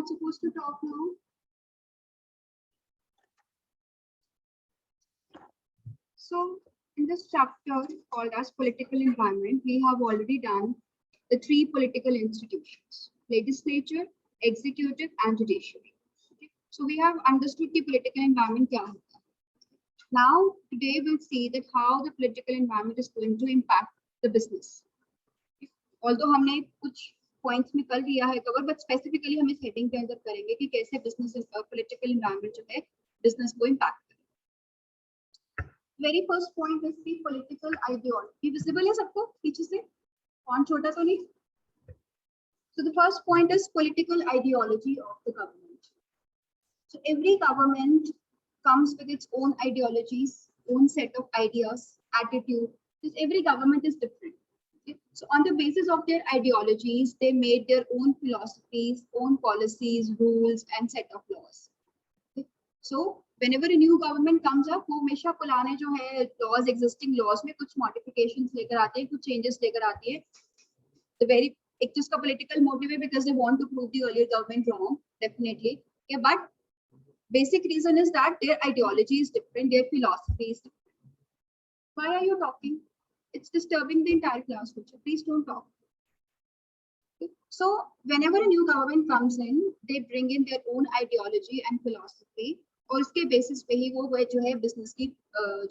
not supposed to talk now? So in this chapter called as political environment, we have already done the three political institutions: legislature, executive, and judiciary. Okay. So we have understood the political environment. Kya hota hai. Now today we'll see that how the political environment is going to impact the business. Although हमने कुछ points में कर लिया है cover, but specifically हम इस heading के अंदर करेंगे कि कैसे business political environment जो है business को impact करे. Very first point is the political ideology. Visible है सबको पीछे से? Font छोटा तो नहीं? So the first point is political ideology of the government. So every government comes with its own ideologies, own set of ideas, attitude. Because every government is different. Okay? So on the basis of their ideologies, they made their own philosophies, own policies, rules, and set of laws. Okay? So whenever a new government comes up, वो हमेशा पुराने जो है laws, existing laws में कुछ modifications लेकर आते हैं, कुछ changes लेकर आती है. The very एक तो उसका political motive है because they want to prove the earlier government wrong, definitely. Yeah, but basic reason is that their ideology is different, their philosophy is different. Why are you talking? It's disturbing the entire class. Please don't talk. Okay. So whenever a new government comes in, they bring in their own ideology and philosophy. और उसके basis पे ही वो जो है business की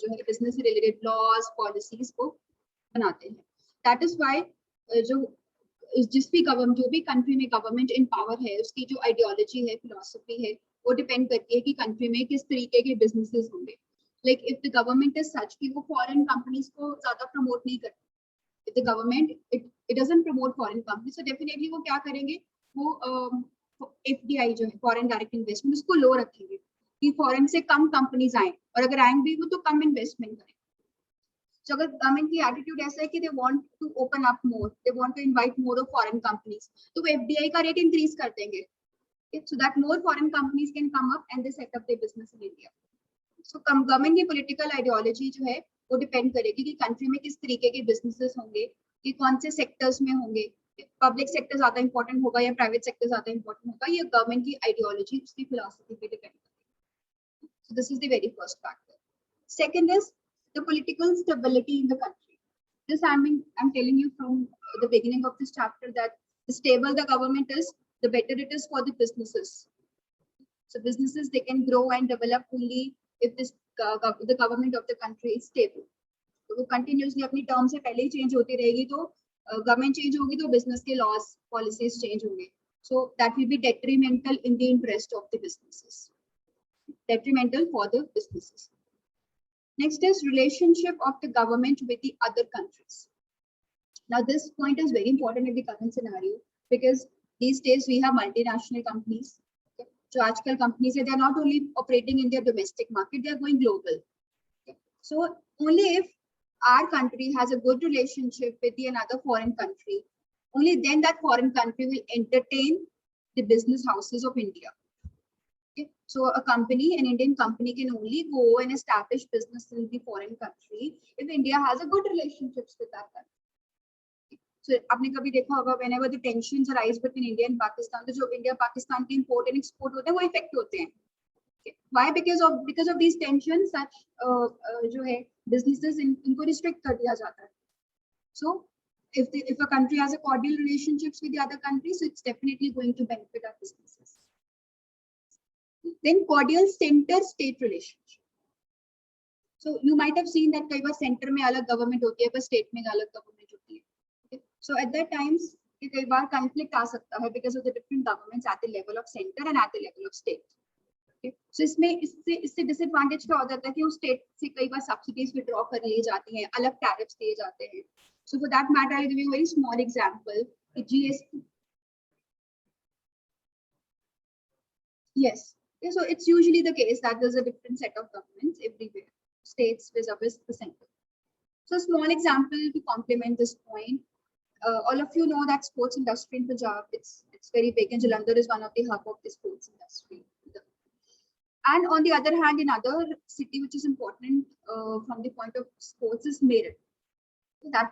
जो है business से related laws, policies को बनाते हैं. That is why जो भी country में government in power है, उसकी जो ideology है, philosophy है, वो depend करती है कि country में किस तरीके के businesses होंगे. Like if the government is such कि वो foreign companies को ज़्यादा promote नहीं करती. If the government it doesn't promote foreign companies, so definitely वो क्या करेंगे? वो FDI जो है foreign direct investment उसको low रखेंगे कि foreign से कम companies आए और अगर आएंगे भी वो तो कम investment करें. So अगर government की attitude ऐसा है कि they want to open up more, they want to invite more of foreign companies, तो वो FDI का rate increase कर देंगे. Okay? So that more foreign companies can come up and they set up their business in India. So government की political ideology जो है वो depend करेगी कि country में किस तरीके के businesses होंगे, कि कौन से sectors में होंगे, public sector ज़्यादा important होगा या private sector ज़्यादा important होगा, ये government की ideology उसकी philosophy पे depend करेगी. So this is the very first factor. Second is the political stability in the country. This I'm telling you from the beginning of this chapter that the stable the government is, the better it is for the businesses. So businesses, they can grow and develop only if this the government of the country is stable. तो वो continuously अपनी term से पहले ही change होती रहेगी तो government change होगी तो business के laws, policies change होंगे. So that will be detrimental in the interest of the businesses. Detrimental for the businesses. Next is relationship of the government with the other countries. Now this point is very important in the current scenario because these days we have multinational companies. So आजकल companies they are not only operating in their domestic market, they are going global. Okay. So only if our country has a good relationship with another foreign country, only then that foreign country will entertain the business houses of India. Okay. So a company, an Indian company can only go and establish business in the foreign country if India has a good relationships with that country. So आपने कभी देखा होगा whenever the tensions arise between India and Pakistan, तो जो India Pakistan के import and export होते हैं वो affect होते हैं. Okay. Why? Because of these tensions, such जो है businesses इनको restrict कर दिया जाता है. So if a country has a cordial relationships with the other countries, so it's definitely going to benefit our businesses. Then cordial center-state relationship. So you might have seen that कई बार center में अलग government होती है, पर state में अलग government होती है. So at that times, कई बार conflict आ सकता है because of the different governments at the level of center and at the level of state. Okay. So इससे disadvantage क्या हो जाता है कि उस state से कई बार subsidies withdraw कर ली जाती हैं, अलग tariffs दिए जाते हैं. So for that matter, I'll give you a very small example. The GST. Yes. Okay, so it's usually the case that there's a different set of governments everywhere, states vis-a-vis the center. So a small example to complement this point. All of you know that sports industry in Punjab, it's very big, and Jalandhar is one of the hub of the sports industry. And on the other hand, another city which is important from the point of sports is Meerut. That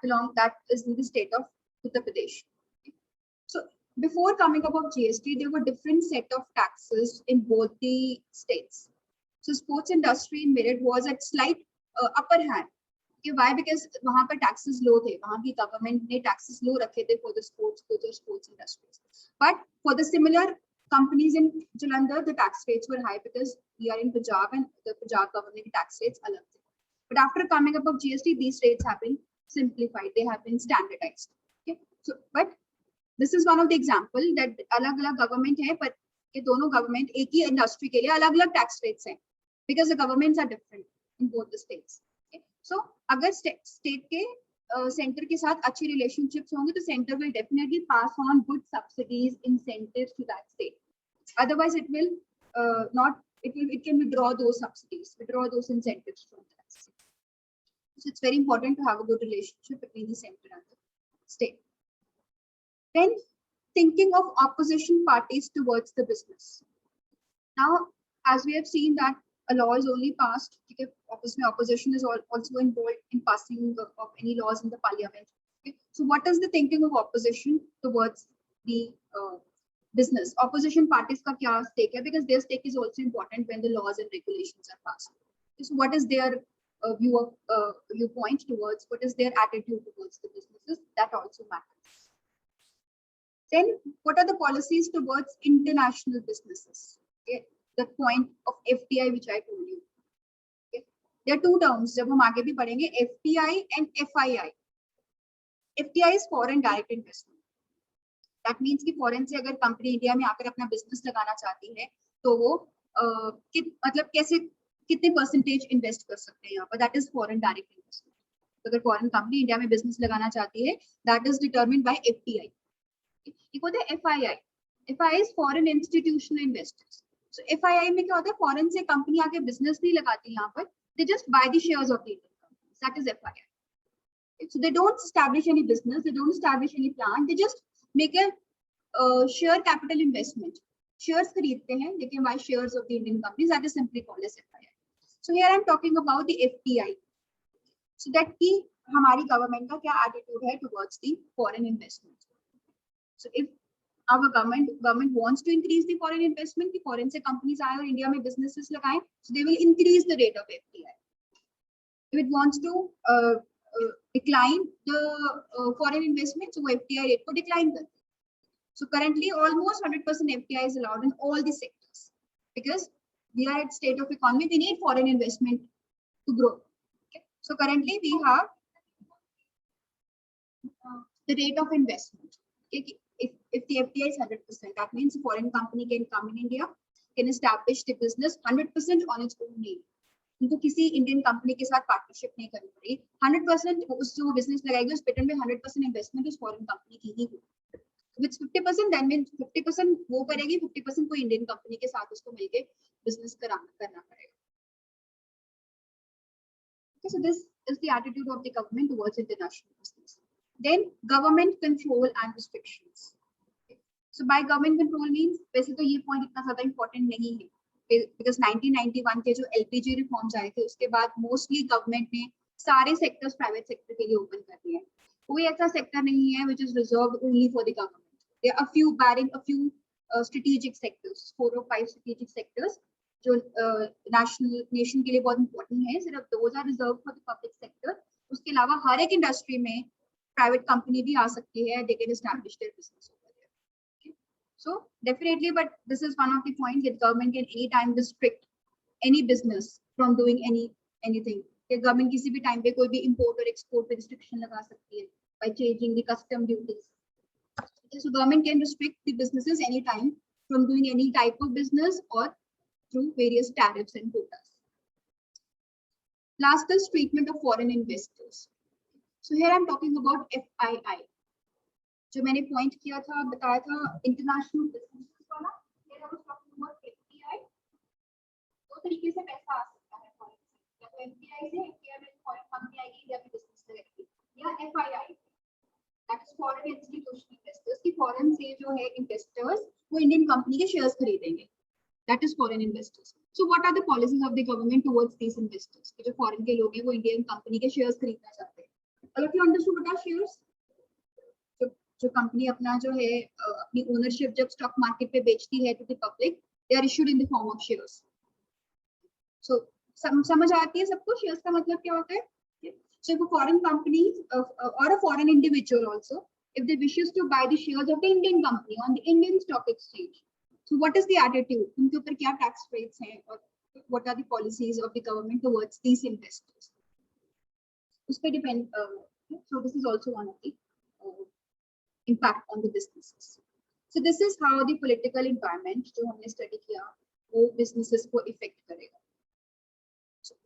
is in the state of Uttar Pradesh. So before coming about GST, there were different set of taxes in both the states. So sports industry in Meerut was at slight upper hand. Okay, why? Because वहाँ पर taxes low थे, वहाँ की government ने taxes low रखे थे for the sports industries. But for the similar companies in Jalandhar, the tax rates were high because we are in Punjab and the Punjab government tax rates अलग थे. But after coming up of GST, these rates have been simplified. They have been standardized. Okay, so but this is one of the example that अलग-अलग government है, पर ये दोनों government एक ही industry के लिए अलग-अलग tax rates हैं, because the governments are different in both the states. Okay, so अगर state के center के साथ अच्छी relationships होंगे, तो center will definitely pass on good subsidies, incentives to that state. Otherwise, it will not. It can withdraw those subsidies, withdraw those incentives from that state. So it's very important to have a good relationship between the center and the state. Then thinking of opposition parties towards the business. Now, as we have seen that a law is only passed, obviously opposition is also involved in passing of any laws in the parliament. Okay? So what is the thinking of opposition towards the business? Opposition parties ka kya stake hai? Because their stake is also important when the laws and regulations are passed. Okay, so what is their viewpoint towards, what is their attitude towards the businesses? That also matters. Then what are the policies towards international businesses? Okay, the point of FDI which I told you. Okay, there are two terms. जब हम आगे भी पढ़ेंगे, FDI and FII. FDI is foreign direct investment. That means कि foreign से अगर company India में आकर अपना business लगाना चाहती है, तो वो मतलब कैसे कितने percentage invest कर सकते हैं यहाँ पर? That is foreign direct investment. तो अगर foreign company इंडिया में business लगाना चाहती है, that is determined by FDI. एक होता है FII. FII is foreign institutional investors. So FII में क्या होता है? Foreign से company आके business नहीं लगाती यहाँ पर. They just buy the shares of the Indian companies. That is FII. So they don't establish any business. They don't establish any plant. They just make a share capital investment. Shares खरीदते हैं, they can buy shares of the Indian companies. That is simply called as FII. So here I am talking about the FDI. So that की हमारी government का क्या attitude है towards the foreign investment. So if our government wants to increase the foreign investment, the foreign से companies आए और India में businesses लगाएं, so they will increase the rate of FDI. If it wants to decline the foreign investment, so FDI rate को decline करते हैं. So currently almost 100% FDI is allowed in all the sectors because we are at state of economy. We need foreign investment to grow. Okay. So currently we have the rate of investment. Okay. If the FDI is 100%, that means a foreign company can come in India, can establish the business 100% on its own name. उनको किसी Indian company के साथ partnership नहीं करनी पड़ेगी. 100% उस जो business लगाएगी उस पेटेंट में 100% इन्वेस्टमेंट उस फॉरेन कंपनी की ही होगी. With 50%, then means 50% वो करेगी, 50% कोई इंडियन कंपनी के साथ उसको मिलके बिजनेस करना पड़ेगा. Okay, so this is the attitude of the government towards international business. Then government control and restrictions. Okay. So by government control means वैसे तो ये point इतना ज़्यादा important नहीं है. Because 1991 के जो LPG रिफॉर्म्स आए थे उसके बाद मोस्टली गवर्नमेंट ने सारे सेक्टर्स प्राइवेट सेक्टर के लिए ओपन कर दिए हैं. कोई ऐसा सेक्टर नहीं है which is reserved only for the government. There are a few barring a few strategic sectors, 4 or 5 strategic sectors जो नेशन के लिए बहुत इंपॉर्टेंट है. सिर्फ those are reserved for the public sector. उसके अलावा हर एक इंडस्ट्री में प्राइवेट कंपनी भी आ सकती है. They can establish their business. So definitely, but this is one of the points that government can anytime restrict any business from doing anything. The government किसी भी time पे कोई भी import और export पे restriction लगा सकती है by changing the custom duties. So government can restrict the businesses anytime from doing any type of business or through various tariffs and quotas. Last is treatment of foreign investors. So here I'm talking about FII. जो मैंने point किया था बताया था international business वाला, ये हम talking about FDI. दो तरीके से पैसा आ सकता है फॉरेन से, या तो एफडीआई से, एफडीआई में फॉरेन कंपनी आएगी या फिर बिजनेस करेगी, या FII that is foreign institutional investors की फॉरेन से जो है इन्वेस्टर्स वो इंडियन कंपनी के शेयर्स खरीदेंगे. That is foreign investors. So what are the policies of the government towards these investors कि जो फॉरेन के लोग हैं वो इंडियन कंपनी के शेयर्स खरीदना चाहते हैं. और if you understood what are shares, जो कंपनी अपना जो है अपनी ओनरशिप जब स्टॉक मार्केट पे बेचती है to the public, they are issued in the form of shares. So समझ आती है सबको शेयर्स का मतलब क्या होता है? So if a foreign company or a foreign individual also, if they wishes to buy the shares of the Indian company on the Indian stock exchange, so what is the attitude? उनके ऊपर क्या tax rates हैं और what are the policies of the government towards these investors? उस पे depend. So this is also one of the impact on the businesses. So this is how the political environment जो हमने study किया वो businesses को affect करेगा.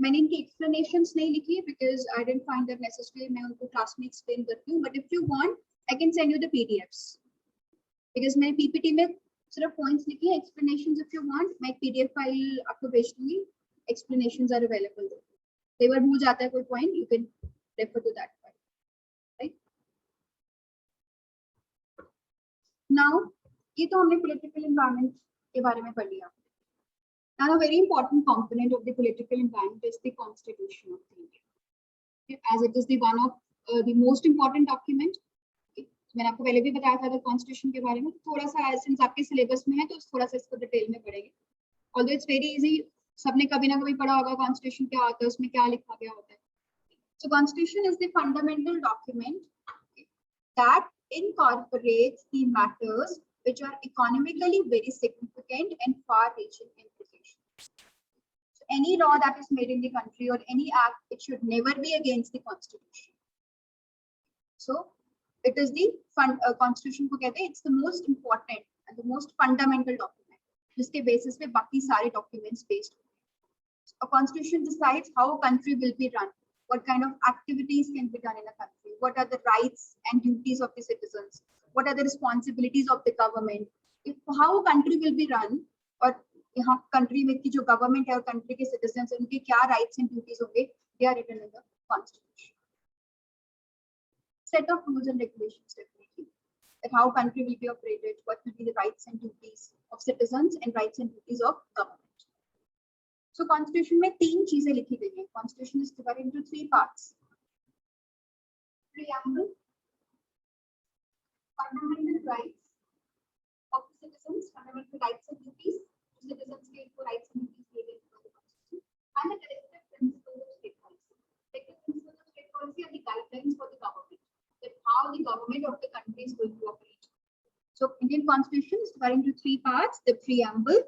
मैंने इनकी explanations नहीं लिखी because I didn't find that necessary. मैं उनको class में explain करती हूँ. But if you want, I can send you the PDFs. Because मैंने PPT में सिर्फ points लिखी हैं. Explanations if you want, मैं एक PDF file आपको भेज दूँगी. Explanations are available there. कई बार भूल जाता है कोई point, you can refer to that file. Right? Now, ये तो हमने political environment के बारे में पढ़ लिया. Now, a very important component of the political environment is the Constitution of India, okay, as it is the one of the most important document. Okay. मैंने आपको पहले भी बताया था Constitution के बारे में. थोड़ा सा since आपके syllabus में है तो थोड़ा सा इसको डिटेल में पढ़ेंगे. Although it's very easy, सबने कभी ना कभी पढ़ा होगा Constitution क्या होता है, उसमें क्या लिखा गया होता है. So Constitution is the fundamental document, okay, that incorporates the matters which are economically very significant and far-reaching implications. So any law that is made in the country or any act, it should never be against the Constitution. So it is the Constitution को कहते हैं, it's the most important and the most fundamental document, जिसके basis पे बाकी सारे documents based. So a Constitution decides how a country will be run, what kind of activities can be done in a country, what are the rights and duties of the citizens, what are the responsibilities of the government, if how a country will be run, और यहाँ country में की जो government है और country के citizens हैं उनके क्या rights and duties होंगे, they are written in the Constitution. Set of rules and regulations definitely, that how country will be operated, what will be the rights and duties of citizens and rights and duties of government. So Constitution में तीन चीजें लिखी गई हैं. Constitution is divided into three parts. Preamble, fundamental rights of the citizens, fundamental rights and duties to citizens के इनको rights and duties दिए गए हैं Constitution, and the directive principles of state policy. Directive principles of state policy are the guidelines for the government, that how the government of the country is going to operate. So Indian Constitution is divided into three parts: the preamble,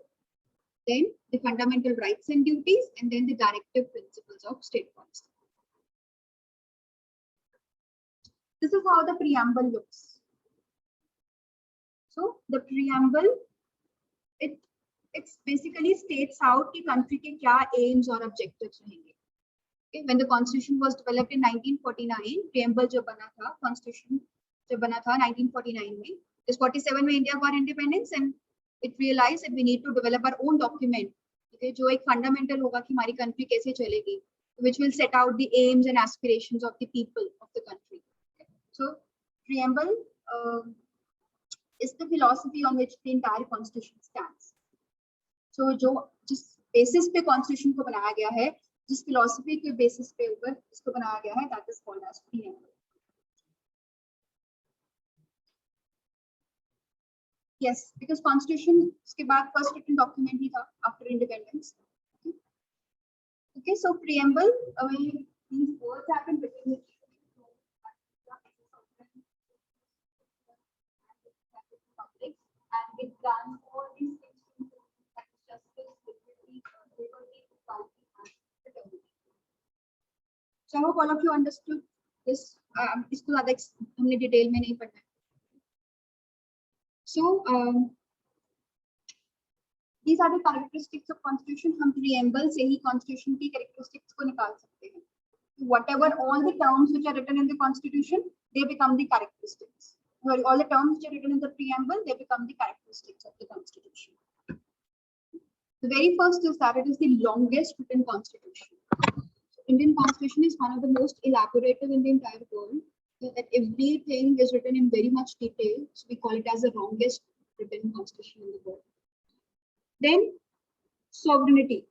then the fundamental rights and duties, and then the directive principles of state policy. This is how the preamble looks. So the preamble, it basically states out the country के क्या aims और objectives रहेंगे. Okay, when the Constitution was developed in 1949, preamble जो बना था, Constitution जो बना था 1949 में, इस 47 में India got independence and it realized that we need to develop our own document, okay, जो एक fundamental होगा कि हमारी country कैसे चलेगी, which will set out the aims and aspirations of the people of the country. Okay. So preamble is the philosophy on which the entire Constitution stands. So जो जिस basis पे Constitution को बनाया गया है, जिस philosophy के basis पे ऊपर इसको बनाया गया है, that is called as preamble. Yes, because Constitution के बाद first written document ही था after independence. Okay, so preamble, these words have been written with public, and it grants all these things like justice, liberty, equality, and fraternity. So I hope all of you understood this. इसको ज़्यादा हमने detail में नहीं पढ़ना है. So these are the characteristics of Constitution. हम preamble से ही Constitution की characteristics को निकाल सकते हैं. Whatever all the terms which are written in the Constitution, they become the characteristics. Sorry, all the terms which are written in the preamble, they become the characteristics of the Constitution. The very first is that it is the longest written Constitution. So Indian Constitution is one of the most elaborated in the entire world. That everything is written in very much detail, so we call it as the longest written Constitution in the world. Then sovereignty.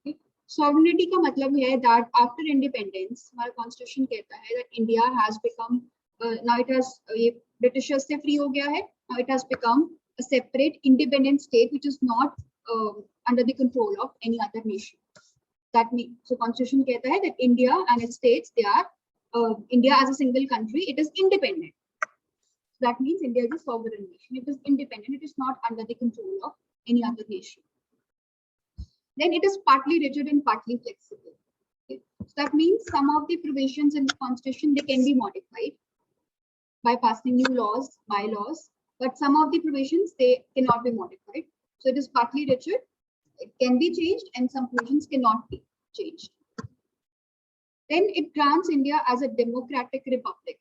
Okay. Sovereignty का मतलब है that after independence, हमारा Constitution कहता है that India has become now it has Britishers से free हो गया है. Now it has become a separate independent state which is not under the control of any other nation. That means, so constitution कहता है that India and its states, they are India as a single country, it is independent. So that means India is a sovereign nation. It is independent. It is not under the control of any other nation. Then it is partly rigid and partly flexible. Okay. So that means some of the provisions in the constitution, they can be modified by passing new laws, bylaws, but some of the provisions, they cannot be modified. So it is partly rigid. It can be changed and some provisions cannot be changed. Then it grants India as a democratic republic.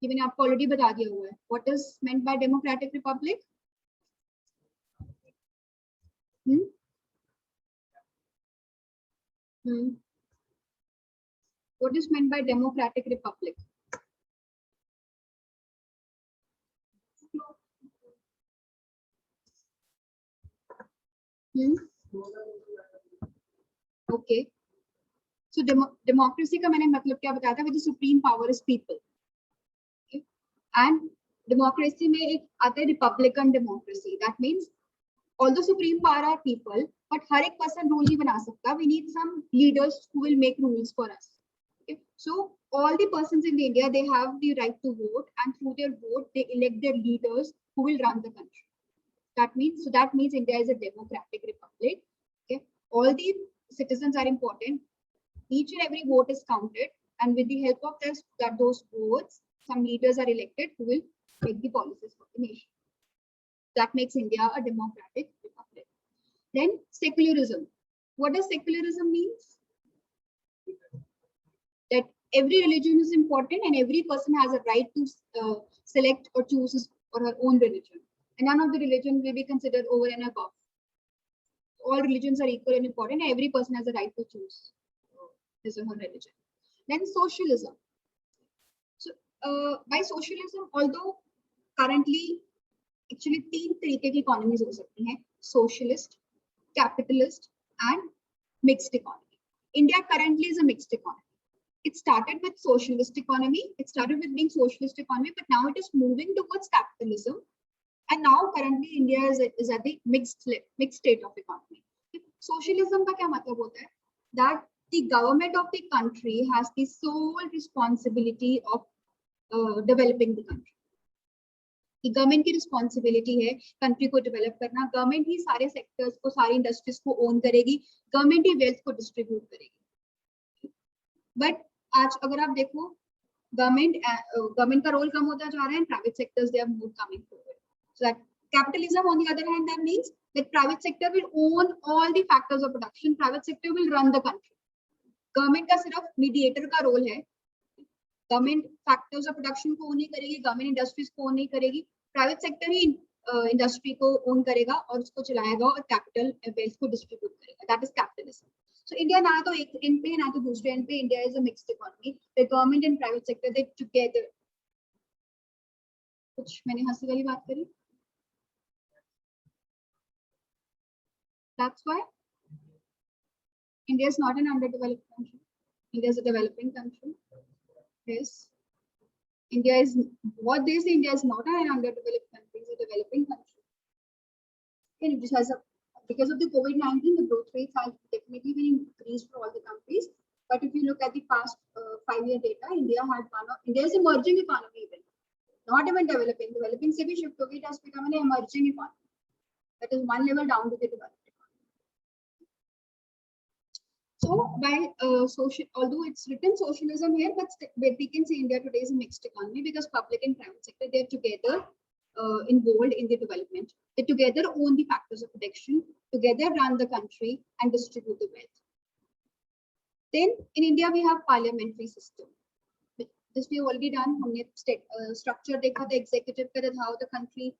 ये मैंने आपको already बता दिया हुआ है. What is meant by democratic republic? What is meant by democratic republic? Okay. So democracy का मैंने मतलब क्या बताया था? With the supreme power is people. Okay. And democracy में एक आता है republican democracy. That means all the supreme power are people, but हर एक person rule नहीं बना सकता. We need some leaders who will make rules for us. Okay. So all the persons in India, they have the right to vote, and through their vote, they elect their leaders who will run the country. That means India is a democratic republic. Okay. All the citizens are important. Each and every vote is counted, and with the help of those votes, some leaders are elected who will make the policies for the nation. That makes India a democratic republic. Then secularism. What does secularism mean? That every religion is important and every person has a right to select or choose his or her own religion. And none of the religion will be considered over and above. All religions are equal and important, and every person has a right to choose his or her religion. Then socialism. So by socialism, although currently actually तीन तरीके की economies हो सकती हैं: socialist, capitalist, and mixed economy. India currently is a mixed economy. It started with socialist economy. It started with being socialist economy, but now it is moving towards capitalism. And now currently India is at the mixed state of economy. Socialism का क्या मतलब होता है? That the government of the country has the sole responsibility of developing the country. The government की responsibility है country को develop करना. Government ही सारे sectors को, सारी industries को own करेगी. Government ही wealth को distribute करेगी. But आज अगर आप देखो, government का role कम होता जा रहा है, and private sectors, they are more coming forward. So that capitalism, on the other hand, that means that private sector will own all the factors of production. Private sector will run the country. Government का सिर्फ mediator का role है. Government factors of production को own नहीं करेगी, government industries को own नहीं करेगी. Private sector ही industry को own करेगा और उसको चलाएगा और capital wealth को distribute करेगा. That is capitalism. So India ना तो एक end पे ना तो दूसरे end पे. India is a mixed economy. The government and private sector, they together. कुछ मैंने हंसी वाली बात करी. That's why India is not an underdeveloped country. India is a developing country. Yes. India is what they say. India is not an underdeveloped country. It's a developing country. And it has because of the COVID-19, the growth rates have definitely been increased for all the countries. But if you look at the past 5-year data, India is emerging economy even, not even developing. Developing se bhi shift ho gayi, it has become an emerging economy. That is one level down to the developed. So by although it's written socialism here, but we can say India today is a mixed economy because public and private sector, they are together involved in the development. They together own the factors of production, together run the country and distribute the wealth. Then in India we have parliamentary system. This we have already done. हमने state structure देखा था, executive का, how the country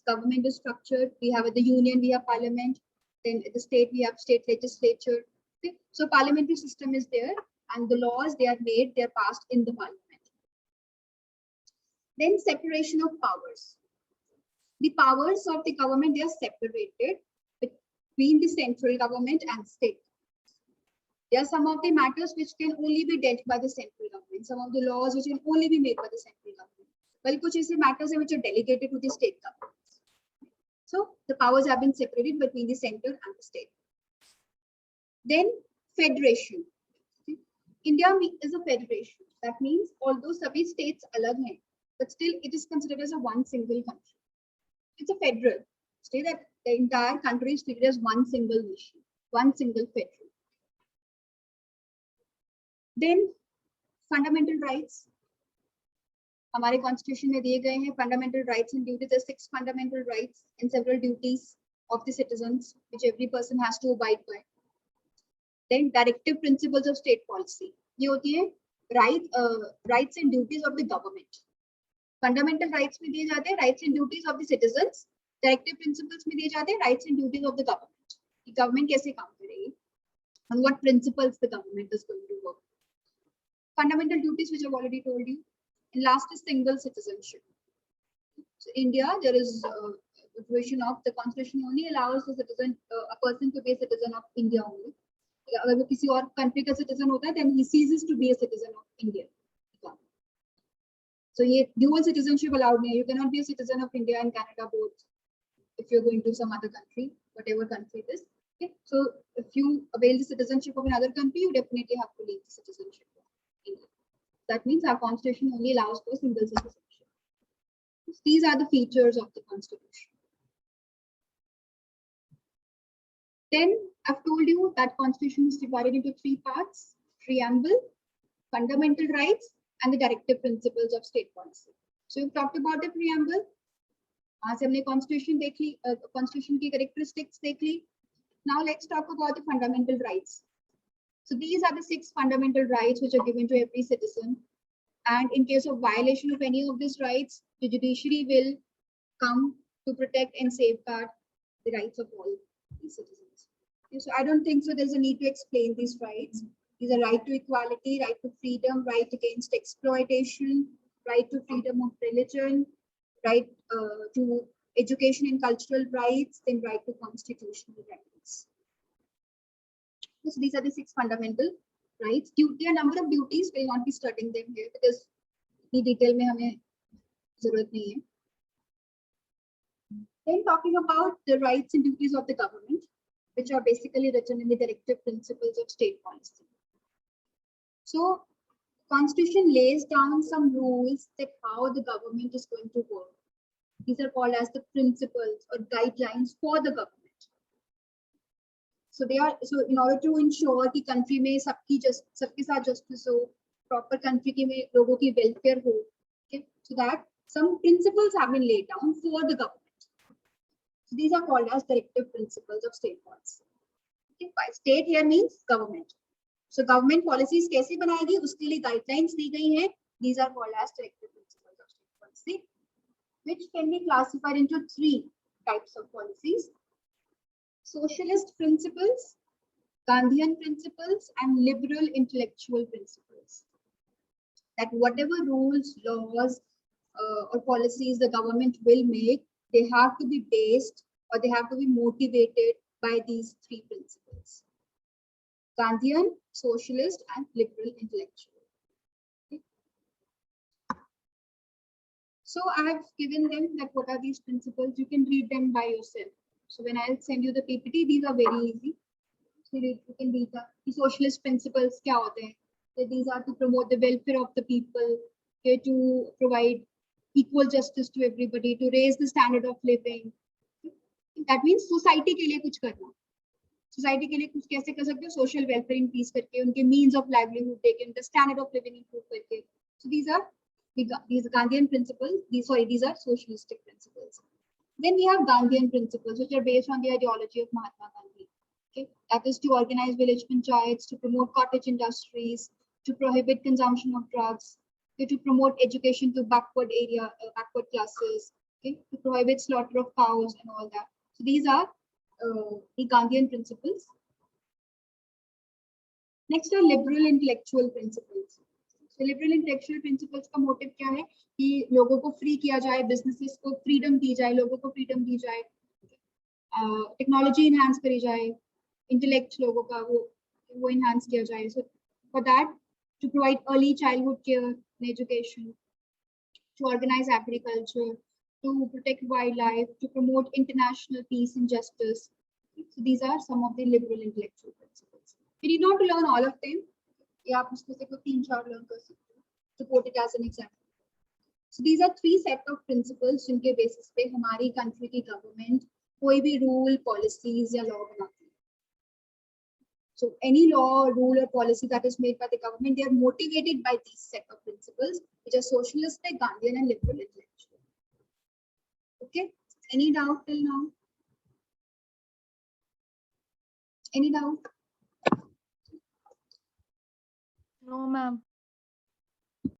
government is structured. We have at the union we have parliament. Then at the state we have state legislature. Okay. So parliamentary system is there, and the laws they are made, they are passed in the parliament. Then separation of powers. The powers of the government, they are separated between the central government and state. There are some of the matters which can only be dealt by the central government. Some of the laws which can only be made by the central government. Well, कुछ ऐसे matters हैं which are delegated to the state governments. So the powers have been separated between the center and the state. Then federation. India is a federation. That means although सभी states अलग हैं, but still it is considered as a one single country. It's a federal state that the entire country is treated as one single nation, one single federal. Then fundamental rights. हमारे constitution में दिए गए हैं fundamental rights and duties, 6 fundamental rights and several duties of the citizens which every person has to abide by. Then directive principles of state policy. ये होती है rights and duties of the government. Fundamental rights में दिए जाते हैं rights and duties of the citizens, directive principles में दिए जाते हैं rights and duties of the government, कि गवर्नमेंट कैसे काम करेगी, on what principles the government is going to work. Fundamental duties which I've already told you. And last is single citizenship. So India, there is a provision of the constitution only allows the citizen, a person to be a citizen of India only. अगर वो किसी और country का citizen होता है, then he ceases to be a citizen of India. So ये dual citizenship allowed नहीं. You cannot be a citizen of India and Canada both if you're going to some other country, whatever country it is. Okay. So if you avail the citizenship of another country, you definitely have to leave the citizenship of India. That means our constitution only allows for single citizenship. So these are the features of the constitution. Then I've told you that constitution is divided into 3 parts: preamble, fundamental rights, and the directive principles of state policy. So we've talked about the preamble. वहाँ से हमने constitution देख ली, constitution की characteristics देख ली. Now let's talk about the fundamental rights. So these are the 6 fundamental rights which are given to every citizen. And in case of violation of any of these rights, the judiciary will come to protect and safeguard the rights of all these citizens. Okay, so I don't think so there's a need to explain these rights. These are right to equality, right to freedom, right against exploitation, right to freedom of religion, right to education and cultural rights, then right to constitutional rights. So these are the 6 fundamental rights. Duty, a number of duties, will not be studying them here because in detail में हमें ज़रूरत नहीं है. Then talking about the rights and duties of the government, which are basically written in the directive principles of state policy. So Constitution lays down some rules that how the government is going to work. These are called as the principles or guidelines for the government. So they are, so in order to ensure कि country में सबके साथ justice हो, proper country के में लोगों की welfare हो, okay, so that some principles have been laid down for the government. So these are called as directive principles of state policy. Okay, by state here means government. So government policies कैसे बनाएगी उसके लिए guidelines दी गई हैं. These are called as directive principles of state policy, which can be classified into 3 types of policies: socialist principles, Gandhian principles, and liberal intellectual principles. That whatever rules, laws, or policies the government will make, they have to be based or they have to be motivated by these 3 principles: Gandhian, socialist, and liberal intellectual. Okay. So I have given them that what are these principles. You can read them by yourself. So when I'll send you the PPT, these are very easy. So you can read the socialist principles क्या होते हैं. So these are to promote the welfare of the people, okay, to provide equal justice to everybody, to raise the standard of living. That means society के लिए कुछ करना. Society के लिए कुछ कैसे कर सकते हो? Social welfare increase करके, उनके means of livelihood देके, the standard of living improve करके. So these are Gandhian principles. These are socialistic principles. Then we have Gandhian principles, which are based on the ideology of Mahatma Gandhi. Okay, that is to organize village panchayats, to promote cottage industries, to prohibit consumption of drugs, okay, to promote education to backward classes, okay, to prohibit slaughter of cows and all that. So these are the Gandhian principles. Next are liberal intellectual principles. So liberal intellectual principles का motive क्या है कि लोगों को free किया जाए, businesses को freedom दी जाए, लोगों को फ्रीडम दी जाए, टेक्नोलॉजी इनहांस करी जाए, इंटेलेक्ट लोगों का वो इनहांस किया जाए. So for that, to provide early childhood care and education, to organize agriculture, to protect wildlife, to promote international peace and justice. So these are some of the liberal intellectual principles. We need not to learn all of them. या आप उसमें से कोई 3-4 learn कर सकते हो. To quote it as an example. So these are 3 set of principles जिनके basis पे हमारी country की government कोई भी rule, policies या law बनाती है. So any law, rule or policy that is made by the government, they are motivated by these set of principles, which are socialistic, Gandhian and liberal intellectual. Okay, any doubt till now? Any doubt? No, ma'am.